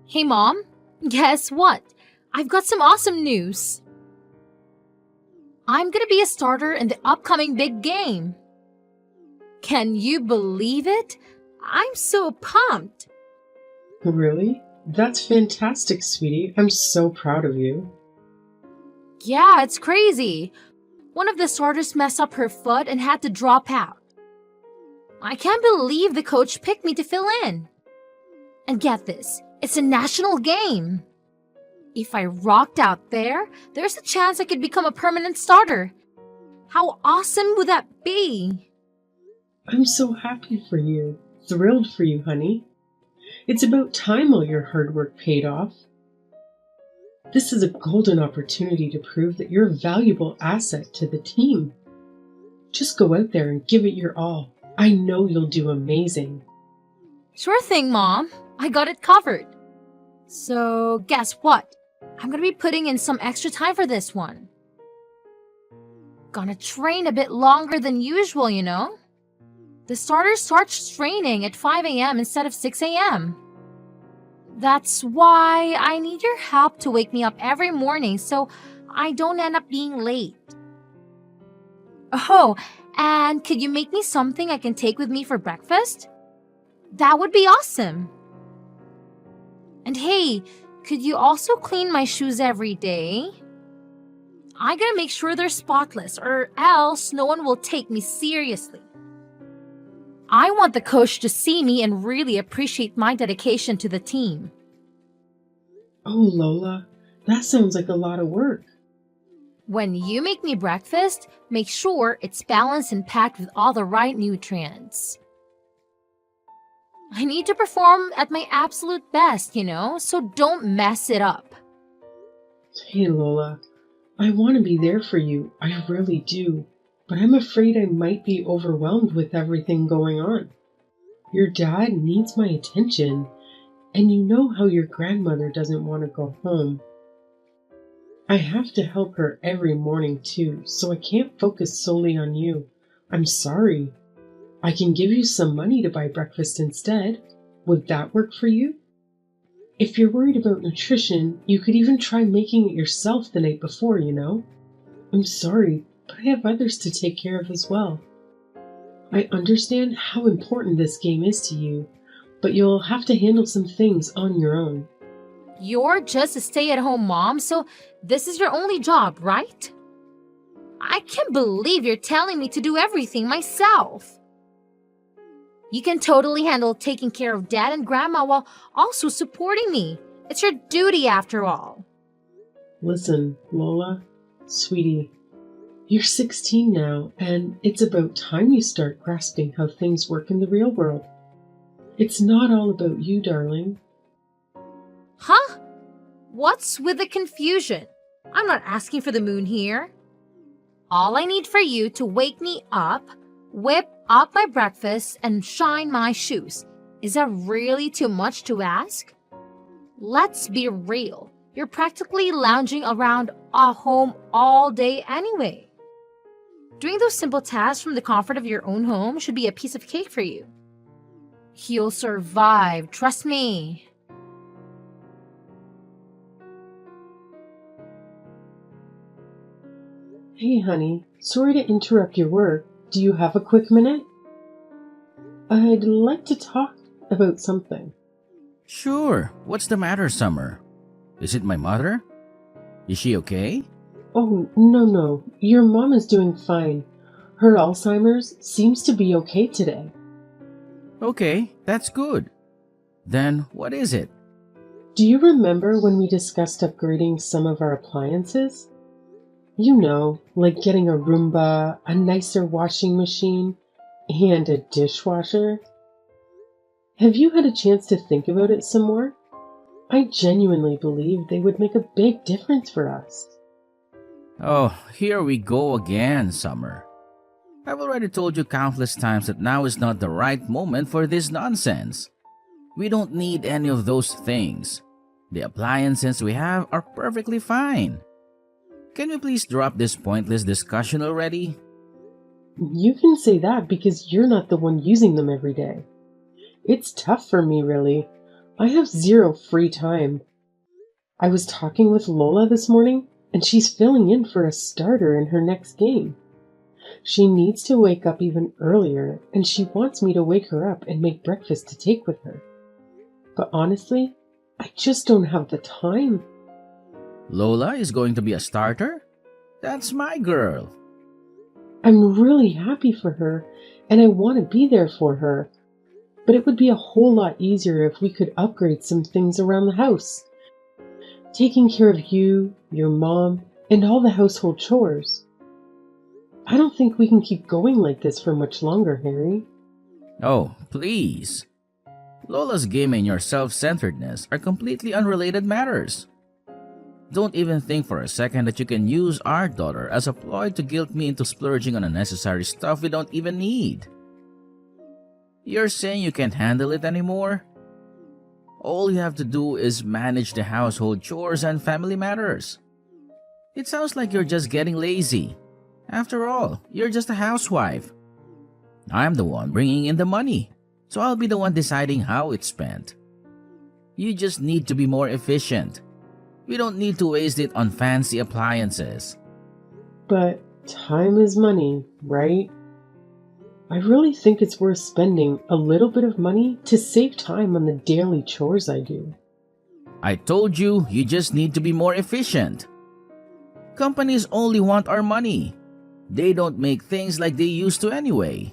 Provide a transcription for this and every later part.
Hey mom, guess what? I've got some awesome news. I'm gonna be a starter in the upcoming big game. Can you believe it? I'm so pumped. Really? That's fantastic, sweetie. I'm so proud of you. Yeah, it's crazy. One of the starters messed up her foot and had to drop out. I can't believe the coach picked me to fill in. And get this, it's a national game. If I rocked out there, there's a chance I could become a permanent starter. How awesome would that be? I'm so happy for you. Thrilled for you, honey. It's about time all your hard work paid off. This is a golden opportunity to prove that you're a valuable asset to the team. Just go out there and give it your all. I know you'll do amazing. Sure thing, Mom. I got it covered. So, guess what? I'm gonna be putting in some extra time for this one. Gonna train a bit longer than usual, you know? The starter starts training at 5 a.m. instead of 6 a.m. That's why I need your help to wake me up every morning so I don't end up being late. Oh, and could you make me something I can take with me for breakfast? That would be awesome. And hey, could you also clean my shoes every day? I gotta make sure they're spotless or else no one will take me seriously. I want the coach to see me and really appreciate my dedication to the team. Oh, Lola, that sounds like a lot of work. When you make me breakfast, make sure it's balanced and packed with all the right nutrients. I need to perform at my absolute best, so don't mess it up. Hey, Lola, I want to be there for you. I really do. But I'm afraid I might be overwhelmed with everything going on. Your dad needs my attention, and you know how your grandmother doesn't want to go home. I have to help her every morning too, so I can't focus solely on you. I'm sorry. I can give you some money to buy breakfast instead. Would that work for you? If you're worried about nutrition, you could even try making it yourself the night before, I'm sorry, but I have others to take care of as well. I understand how important this game is to you, but you'll have to handle some things on your own. You're just a stay-at-home mom, so this is your only job, right? I can't believe you're telling me to do everything myself. You can totally handle taking care of dad and grandma while also supporting me. It's your duty after all. Listen, Lola, sweetie, you're 16 now, and it's about time you start grasping how things work in the real world. It's not all about you, darling. Huh? What's with the confusion? I'm not asking for the moon here. All I need for you to wake me up, whip up my breakfast, and shine my shoes. Is that really too much to ask? Let's be real. You're practically lounging around our home all day anyway. Doing those simple tasks from the comfort of your own home should be a piece of cake for you. You'll survive, trust me. Hey, honey, sorry to interrupt your work. Do you have a quick minute? I'd like to talk about something. Sure. What's the matter, Summer? Is it my mother? Is she okay? Oh, no. Your mom is doing fine. Her Alzheimer's seems to be okay today. Okay, that's good. Then what is it? Do you remember when we discussed upgrading some of our appliances? You know, like getting a Roomba, a nicer washing machine, and a dishwasher. Have you had a chance to think about it some more? I genuinely believe they would make a big difference for us. Oh, here we go again, Summer. I've already told you countless times that now is not the right moment for this nonsense. We don't need any of those things. The appliances we have are perfectly fine. Can we please drop this pointless discussion already? You can say that because you're not the one using them every day. It's tough for me, really. I have zero free time. I was talking with Lola this morning, and she's filling in for a starter in her next game. She needs to wake up even earlier, and she wants me to wake her up and make breakfast to take with her. But honestly, I just don't have the time. Lola is going to be a starter? That's my girl. I'm really happy for her, and I want to be there for her. But it would be a whole lot easier if we could upgrade some things around the house. Taking care of you, your mom, and all the household chores. I don't think we can keep going like this for much longer, Harry. Oh, please. Lola's game and your self-centeredness are completely unrelated matters. Don't even think for a second that you can use our daughter as a ploy to guilt me into splurging on unnecessary stuff we don't even need. You're saying you can't handle it anymore? All you have to do is manage the household chores and family matters. It sounds like you're just getting lazy. After all, you're just a housewife. I'm the one bringing in the money, so I'll be the one deciding how it's spent. You just need to be more efficient. We don't need to waste it on fancy appliances. But time is money, right? I really think it's worth spending a little bit of money to save time on the daily chores I do. I told you, you just need to be more efficient. Companies only want our money. They don't make things like they used to anyway.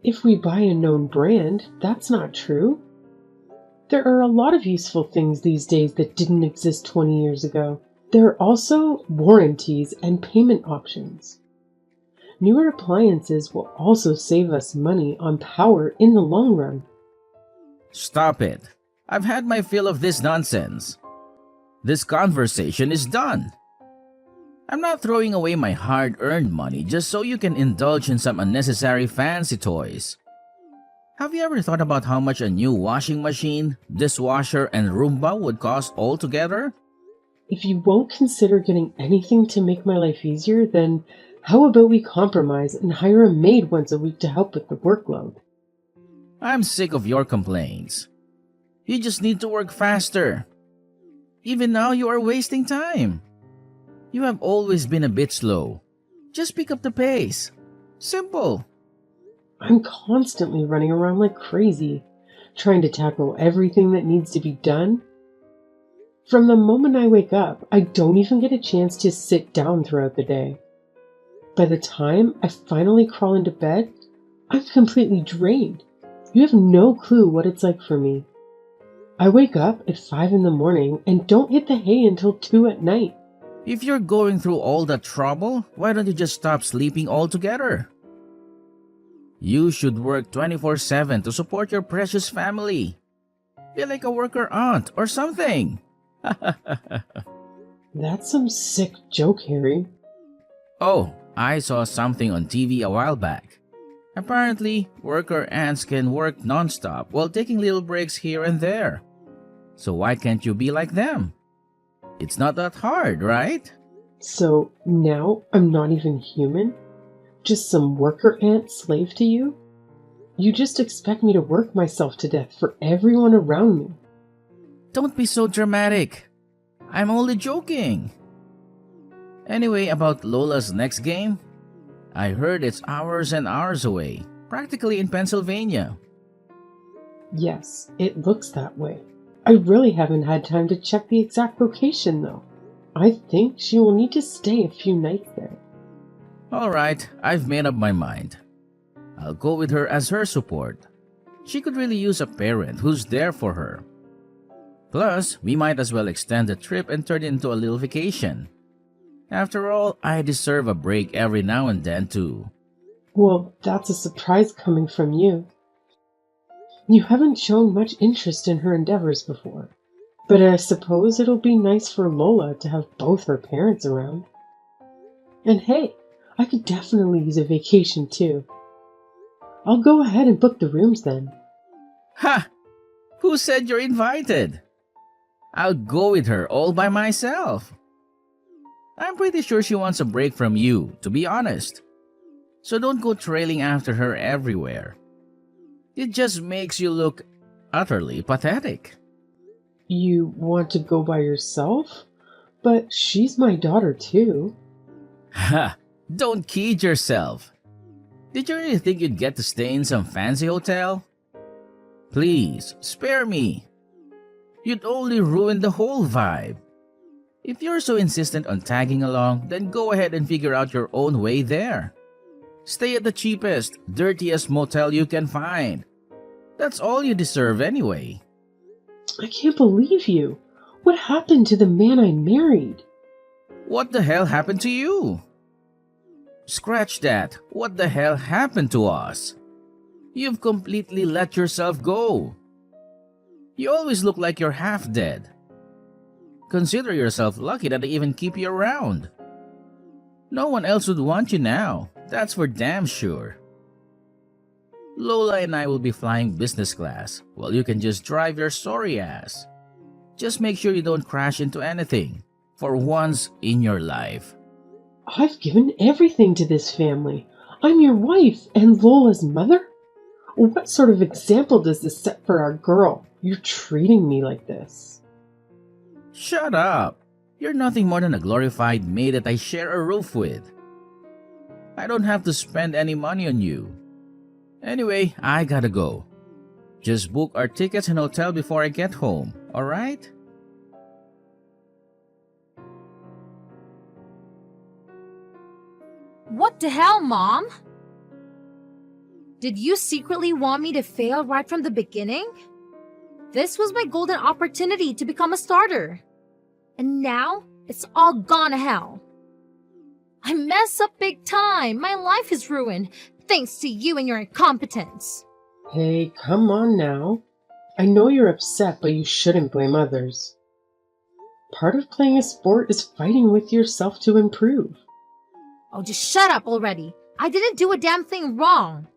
If we buy a known brand, that's not true. There are a lot of useful things these days that didn't exist 20 years ago. There are also warranties and payment options. Newer appliances will also save us money on power in the long run. Stop it. I've had my fill of this nonsense. This conversation is done. I'm not throwing away my hard-earned money just so you can indulge in some unnecessary fancy toys. Have you ever thought about how much a new washing machine, dishwasher, and Roomba would cost altogether? If you won't consider getting anything to make my life easier, then how about we compromise and hire a maid once a week to help with the workload? I'm sick of your complaints. You just need to work faster. Even now, you are wasting time. You have always been a bit slow. Just pick up the pace. Simple. I'm constantly running around like crazy, trying to tackle everything that needs to be done. From the moment I wake up, I don't even get a chance to sit down throughout the day. By the time I finally crawl into bed, I'm completely drained. You have no clue what it's like for me. I wake up at 5 in the morning and don't hit the hay until 2 at night. If you're going through all that trouble, why don't you just stop sleeping altogether? You should work 24/7 to support your precious family. Be like a worker aunt or something. That's some sick joke, Harry. Oh, I saw something on TV a while back. Apparently, worker ants can work non-stop while taking little breaks here and there. So why can't you be like them? It's not that hard, right? So now I'm not even human? Just some worker ant slave to you? You just expect me to work myself to death for everyone around me. Don't be so dramatic. I'm only joking. Anyway, about Lola's next game, I heard it's hours and hours away, practically in Pennsylvania. Yes, it looks that way. I really haven't had time to check the exact location, though. I think she will need to stay a few nights there. Alright, I've made up my mind. I'll go with her as her support. She could really use a parent who's there for her. Plus, we might as well extend the trip and turn it into a little vacation. After all, I deserve a break every now and then too. Well, that's a surprise coming from you. You haven't shown much interest in her endeavors before, but I suppose it'll be nice for Lola to have both her parents around. And hey, I could definitely use a vacation too. I'll go ahead and book the rooms then. Ha! Who said you're invited? I'll go with her all by myself. I'm pretty sure she wants a break from you, to be honest. So don't go trailing after her everywhere. It just makes you look utterly pathetic. You want to go by yourself? But she's my daughter too. Ha! Don't kid yourself. Did you really think you'd get to stay in some fancy hotel? Please, spare me. You'd only ruin the whole vibe. If you're so insistent on tagging along, then go ahead and figure out your own way there. Stay at the cheapest, dirtiest motel you can find. That's all you deserve anyway. I can't believe you. What happened to the man I married? What the hell happened to you? Scratch that. What the hell happened to us? You've completely let yourself go. You always look like you're half dead. Consider yourself lucky that I even keep you around. No one else would want you now, that's for damn sure. Lola and I will be flying business class, while you can just drive your sorry ass. Just make sure you don't crash into anything, for once in your life. I've given everything to this family. I'm your wife and Lola's mother? What sort of example does this set for our girl? You're treating me like this. Shut up! You're nothing more than a glorified maid that I share a roof with. I don't have to spend any money on you. Anyway, I gotta go. Just book our tickets and hotel before I get home, alright? What the hell, Mom? Did you secretly want me to fail right from the beginning? This was my golden opportunity to become a starter. And now, it's all gone to hell. I mess up big time. My life is ruined, thanks to you and your incompetence. Hey, come on now. I know you're upset, but you shouldn't blame others. Part of playing a sport is fighting with yourself to improve. Oh, just shut up already. I didn't do a damn thing wrong.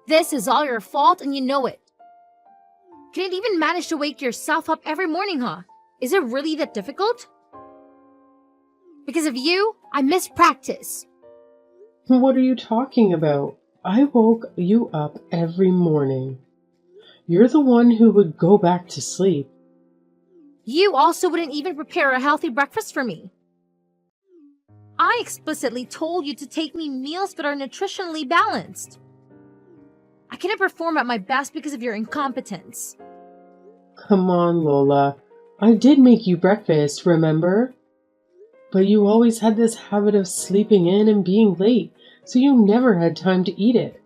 This is all your fault and you know it. Can't even manage to wake yourself up every morning, huh? Is it really that difficult? Because of you, I miss practice. What are you talking about? I woke you up every morning. You're the one who would go back to sleep. You also wouldn't even prepare a healthy breakfast for me. I explicitly told you to take me meals that are nutritionally balanced. I couldn't perform at my best because of your incompetence. Come on, Lola. I did make you breakfast, remember? But you always had this habit of sleeping in and being late, so you never had time to eat it.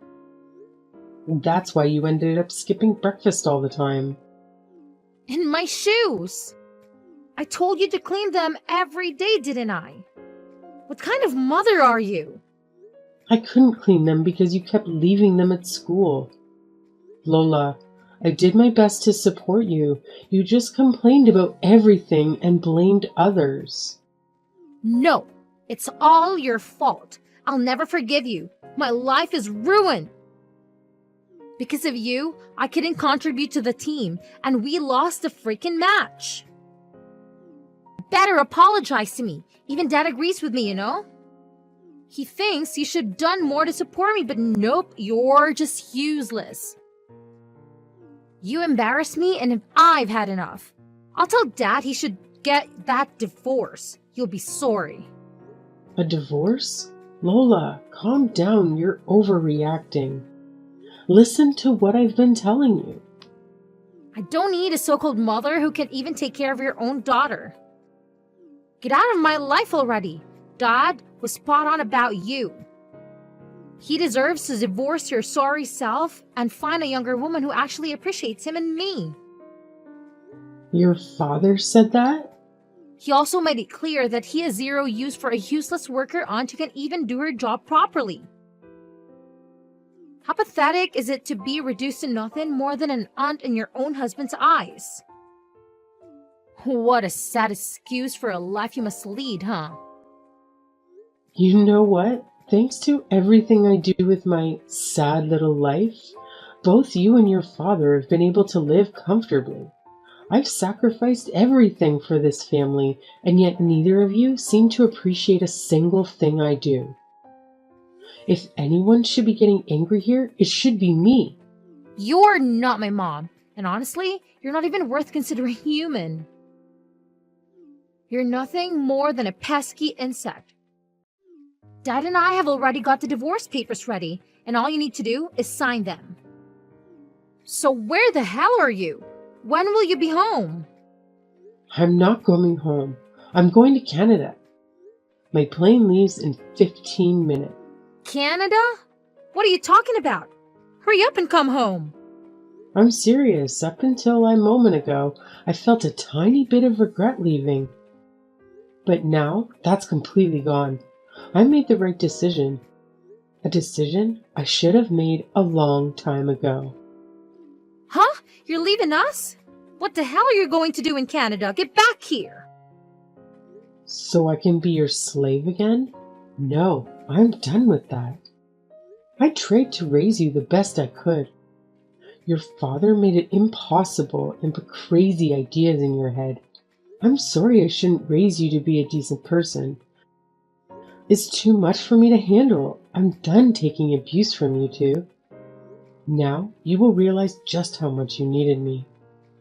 That's why you ended up skipping breakfast all the time. And my shoes! I told you to clean them every day, didn't I? What kind of mother are you? I couldn't clean them because you kept leaving them at school. Lola, I did my best to support you. You just complained about everything and blamed others. No, it's all your fault. I'll never forgive you. My life is ruined. Because of you, I couldn't contribute to the team, and we lost the freaking match. Better apologize to me. Even Dad agrees with me, you know? He thinks you should have done more to support me, but nope, you're just useless. You embarrass me, and I've had enough. I'll tell Dad he should get that divorce. You'll be sorry. A divorce? Lola, calm down. You're overreacting. Listen to what I've been telling you. I don't need a so-called mother who can even take care of your own daughter. Get out of my life already. Dad was spot on about you. He deserves to divorce your sorry self and find a younger woman who actually appreciates him and me. Your father said that? He also made it clear that he has zero use for a useless worker aunt who can even do her job properly. How pathetic is it to be reduced to nothing more than an aunt in your own husband's eyes? What a sad excuse for a life you must lead, huh? You know what? Thanks to everything I do with my sad little life, both you and your father have been able to live comfortably. I've sacrificed everything for this family, and yet neither of you seem to appreciate a single thing I do. If anyone should be getting angry here, it should be me. You're not my mom, And honestly, you're not even worth considering human. You're nothing more than a pesky insect. Dad and I have already got the divorce papers ready, and all you need to do is sign them. So where the hell are you? When will you be home? I'm not going home. I'm going to Canada. My plane leaves in 15 minutes. Canada? What are you talking about? Hurry up and come home. I'm serious. Up until a moment ago, I felt a tiny bit of regret leaving. But now, that's completely gone. I made the right decision. A decision I should have made a long time ago. Huh? You're leaving us? What the hell are you going to do in Canada? Get back here! So I can be your slave again? No, I'm done with that. I tried to raise you the best I could. Your father made it impossible and put crazy ideas in your head. I'm sorry I shouldn't raise you to be a decent person. It's too much for me to handle. I'm done taking abuse from you two. Now you will realize just how much you needed me.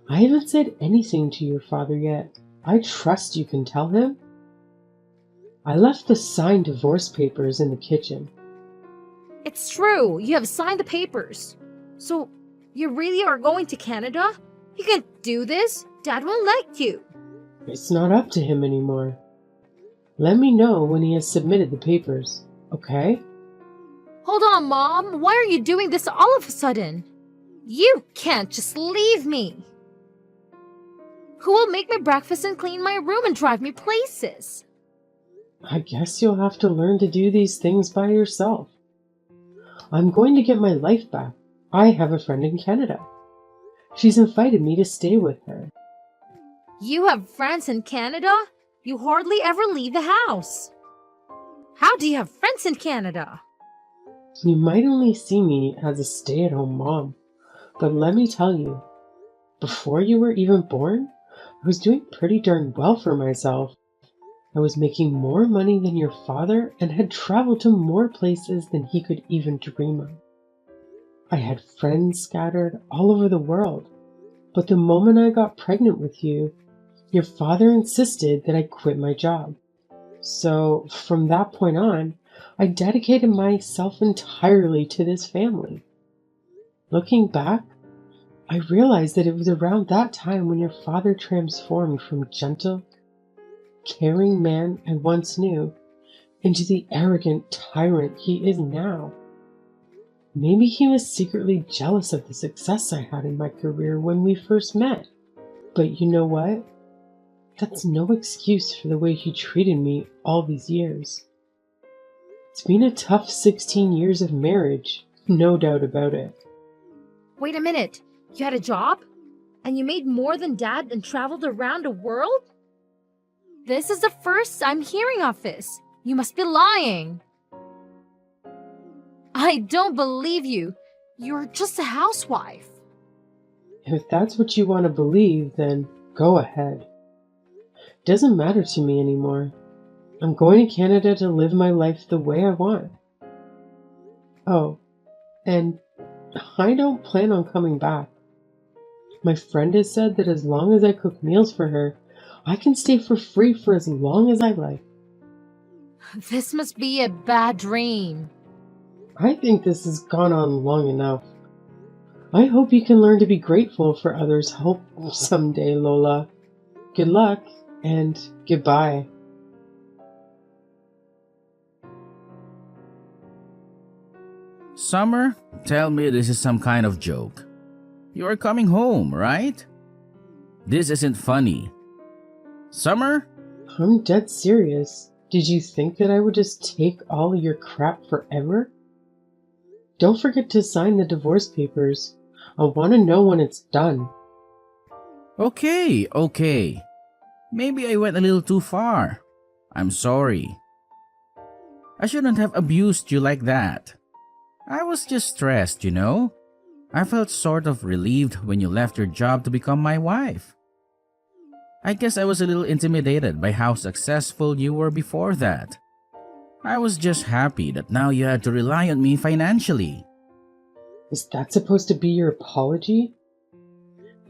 I haven't said anything to your father yet. I trust you can tell him. I left the signed divorce papers in the kitchen. It's true. You have signed the papers. So, you really are going to Canada? You can't do this. Dad won't let you. It's not up to him anymore. Let me know when he has submitted the papers, okay? Hold on, Mom. Why are you doing this all of a sudden? You can't just leave me. Who will make my breakfast and clean my room and drive me places? I guess you'll have to learn to do these things by yourself. I'm going to get my life back. I have a friend in Canada. She's invited me to stay with her. You have friends in Canada? You hardly ever leave the house. How do you have friends in Canada? You might only see me as a stay-at-home mom, but let me tell you, before you were even born, I was doing pretty darn well for myself. I was making more money than your father and had traveled to more places than he could even dream of. I had friends scattered all over the world, but the moment I got pregnant with you, your father insisted that I quit my job. So from that point on, I dedicated myself entirely to this family. Looking back, I realized that it was around that time when your father transformed from gentle, caring man I once knew into the arrogant tyrant he is now. Maybe he was secretly jealous of the success I had in my career when we first met. But you know what? That's no excuse for the way he treated me all these years. It's been a tough 16 years of marriage, no doubt about it. Wait a minute. You had a job? And you made more than Dad and traveled around the world? This is the first I'm hearing of this. You must be lying. I don't believe you. You're just a housewife. If that's what you want to believe, then go ahead. Doesn't matter to me anymore. I'm going to Canada to live my life the way I want. Oh, and I don't plan on coming back. My friend has said that as long as I cook meals for her, I can stay for free for as long as I like. This must be a bad dream. I think this has gone on long enough. I hope you can learn to be grateful for others' help someday, Lola. Good luck, and goodbye. Summer, tell me this is some kind of joke. You are coming home, right? This isn't funny. Summer? I'm dead serious. Did you think that I would just take all of your crap forever? Don't forget to sign the divorce papers. I want to know when it's done. Okay. Maybe I went a little too far. I'm sorry. I shouldn't have abused you like that. I was just stressed, you know? I felt sort of relieved when you left your job to become my wife. I guess I was a little intimidated by how successful you were before that. I was just happy that now you had to rely on me financially. Is that supposed to be your apology?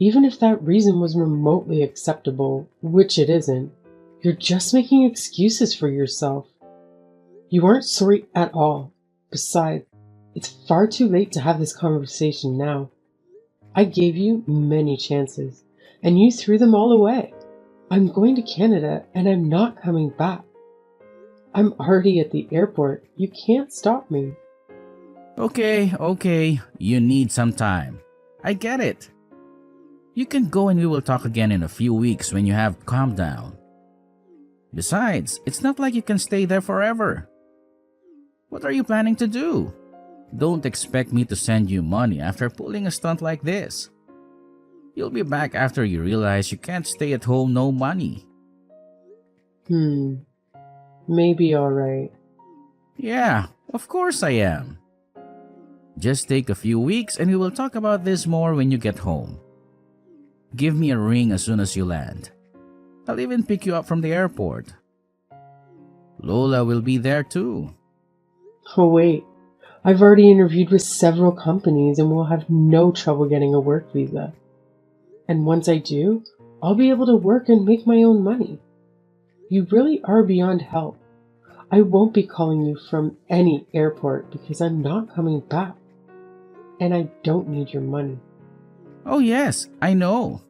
Even if that reason was remotely acceptable, which it isn't, you're just making excuses for yourself. You aren't sorry at all. Besides, it's far too late to have this conversation now. I gave you many chances, and you threw them all away. I'm going to Canada, and I'm not coming back. I'm already at the airport. You can't stop me. Okay, you need some time. I get it. You can go and we will talk again in a few weeks when you have calmed down. Besides, it's not like you can stay there forever. What are you planning to do? Don't expect me to send you money after pulling a stunt like this. You'll be back after you realize you can't stay at home no money. Maybe alright. Yeah, of course I am. Just take a few weeks and we will talk about this more when you get home. Give me a ring as soon as you land. I'll even pick you up from the airport. Lola will be there too. Oh wait, I've already interviewed with several companies and will have no trouble getting a work visa. And once I do, I'll be able to work and make my own money. You really are beyond help. I won't be calling you from any airport because I'm not coming back. And I don't need your money. Oh yes, I know.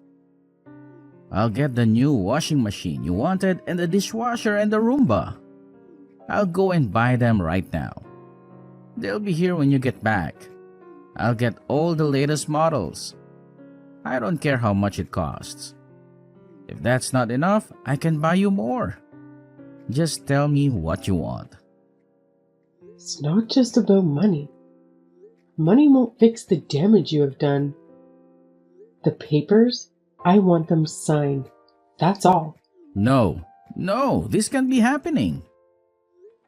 I'll get the new washing machine you wanted and the dishwasher and the Roomba. I'll go and buy them right now. They'll be here when you get back. I'll get all the latest models. I don't care how much it costs. If that's not enough, I can buy you more. Just tell me what you want. It's not just about money. Money won't fix the damage you have done. The papers, I want them signed. That's all. No, this can't be happening.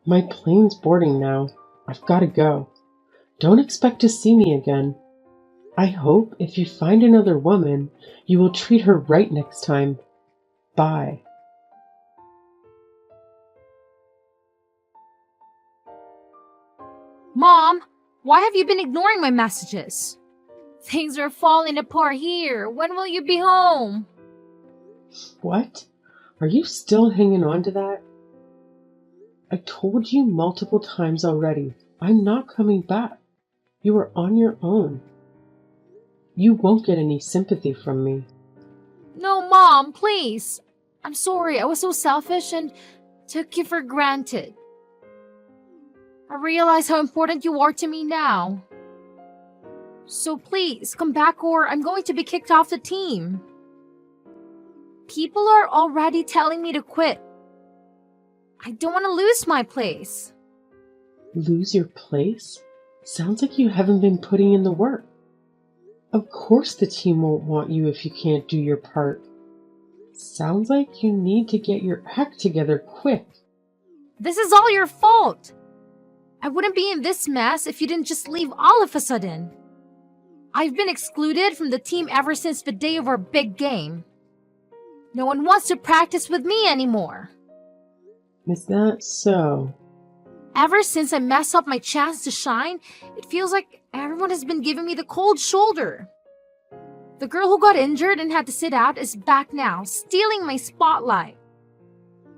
My plane's boarding now. I've got to go. Don't expect to see me again. I hope if you find another woman, you will treat her right next time. Bye. Mom, why have you been ignoring my messages? Things are falling apart here. When will you be home? What? Are you still hanging on to that? I told you multiple times already. I'm not coming back. You are on your own. You won't get any sympathy from me. No, Mom, please. I'm sorry, I was so selfish and took you for granted. I realize how important you are to me now. So please, come back or I'm going to be kicked off the team. People are already telling me to quit. I don't want to lose my place. Lose your place? Sounds like you haven't been putting in the work. Of course the team won't want you if you can't do your part. Sounds like you need to get your act together quick. This is all your fault. I wouldn't be in this mess if you didn't just leave all of a sudden. I've been excluded from the team ever since the day of our big game. No one wants to practice with me anymore. Is that so? Ever since I messed up my chance to shine, it feels like everyone has been giving me the cold shoulder. The girl who got injured and had to sit out is back now, stealing my spotlight.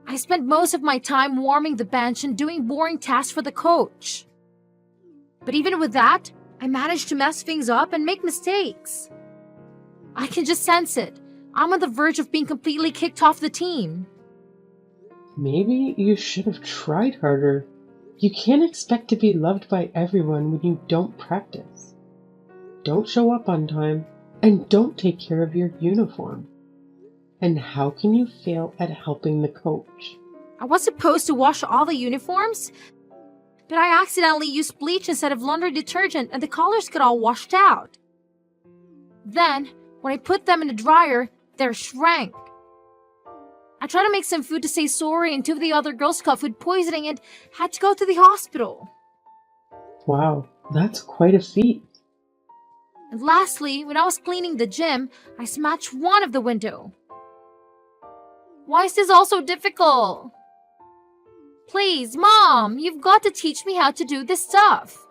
I spent most of my time warming the bench and doing boring tasks for the coach. But even with that, I managed to mess things up and make mistakes. I can just sense it. I'm on the verge of being completely kicked off the team. Maybe you should have tried harder. You can't expect to be loved by everyone when you don't practice. Don't show up on time, and don't take care of your uniform. And how can you fail at helping the coach? I was supposed to wash all the uniforms, but I accidentally used bleach instead of laundry detergent and the colors got all washed out. Then, when I put them in the dryer, they shrank. I tried to make some food to say sorry and two of the other girls got food poisoning and had to go to the hospital. Wow, that's quite a feat. And lastly, when I was cleaning the gym, I smashed one of the window. Why is this all so difficult? Please, Mom, you've got to teach me how to do this stuff.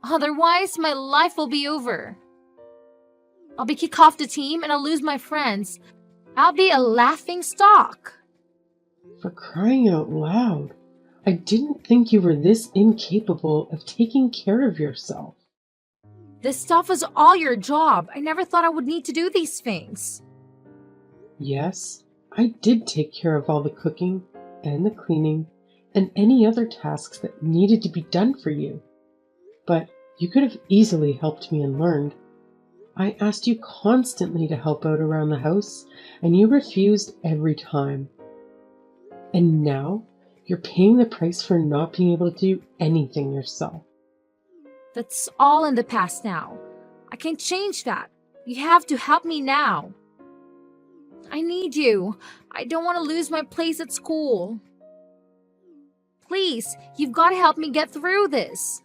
Otherwise, my life will be over. I'll be kicked off the team and I'll lose my friends. I'll be a laughing stock. For crying out loud, I didn't think you were this incapable of taking care of yourself. This stuff is all your job. I never thought I would need to do these things. Yes, I did take care of all the cooking and the cleaning and any other tasks that needed to be done for you. But you could have easily helped me and learned. I asked you constantly to help out around the house, and you refused every time. And now you're paying the price for not being able to do anything yourself. That's all in the past now. I can't change that. You have to help me now. I need you. I don't want to lose my place at school. Please, you've got to help me get through this.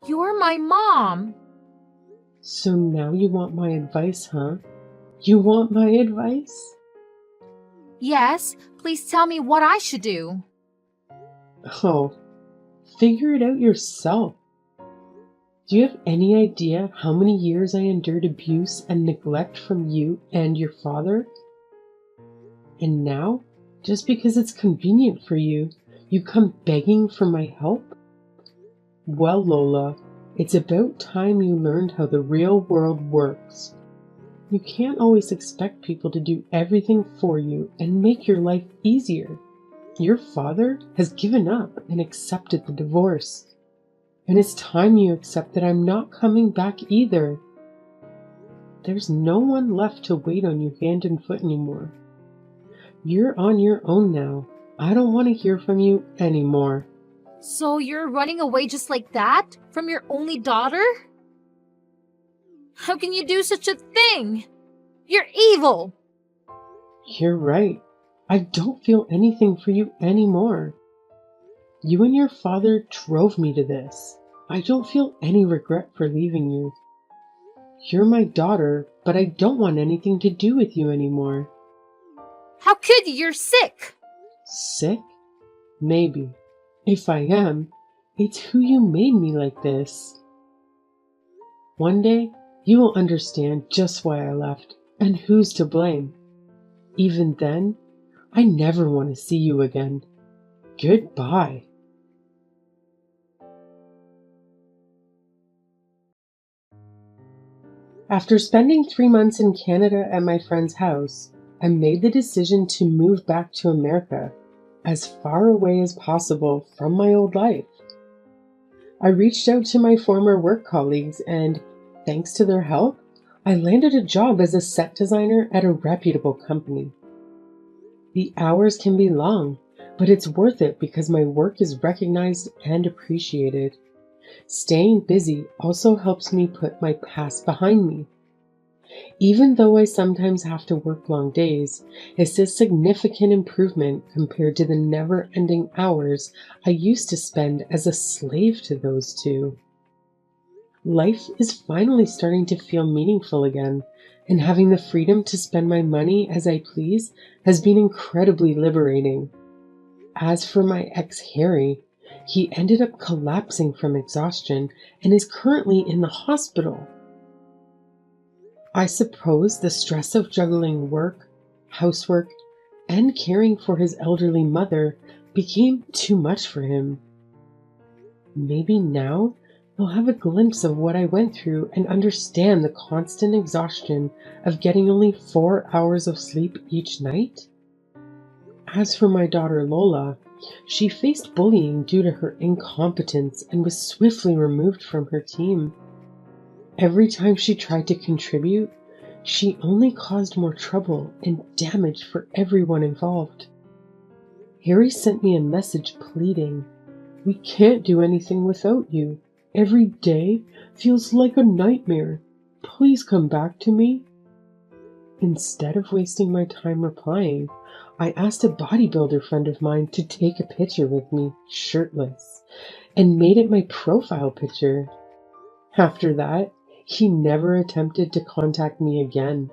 You're my mom. So now you want my advice, huh? You want my advice? Yes, please tell me what I should do. Oh, figure it out yourself. Do you have any idea how many years I endured abuse and neglect from you and your father? And now, just because it's convenient for you, you come begging for my help? Well, Lola, it's about time you learned how the real world works. You can't always expect people to do everything for you and make your life easier. Your father has given up and accepted the divorce. And it's time you accept that I'm not coming back either. There's no one left to wait on you hand and foot anymore. You're on your own now. I don't want to hear from you anymore. So you're running away just like that? From your only daughter? How can you do such a thing? You're evil! You're right. I don't feel anything for you anymore. You and your father drove me to this. I don't feel any regret for leaving you. You're my daughter, but I don't want anything to do with you anymore. How could you? You're sick! Sick? Maybe. If I am, it's who you made me like this. One day, you will understand just why I left and who's to blame. Even then, I never want to see you again. Goodbye. After spending 3 months in Canada at my friend's house, I made the decision to move back to America, as far away as possible from my old life. I reached out to my former work colleagues and, thanks to their help, I landed a job as a set designer at a reputable company. The hours can be long, but it's worth it because my work is recognized and appreciated. Staying busy also helps me put my past behind me. Even though I sometimes have to work long days, it's a significant improvement compared to the never-ending hours I used to spend as a slave to those two. Life is finally starting to feel meaningful again, and having the freedom to spend my money as I please has been incredibly liberating. As for my ex Harry, he ended up collapsing from exhaustion and is currently in the hospital. I suppose the stress of juggling work, housework, and caring for his elderly mother became too much for him. Maybe now he'll have a glimpse of what I went through and understand the constant exhaustion of getting only 4 hours of sleep each night. As for my daughter Lola, she faced bullying due to her incompetence and was swiftly removed from her team. Every time she tried to contribute, she only caused more trouble and damage for everyone involved. Harry sent me a message pleading, "We can't do anything without you. Every day feels like a nightmare. Please come back to me." Instead of wasting my time replying, I asked a bodybuilder friend of mine to take a picture with me, shirtless, and made it my profile picture. After that, he never attempted to contact me again.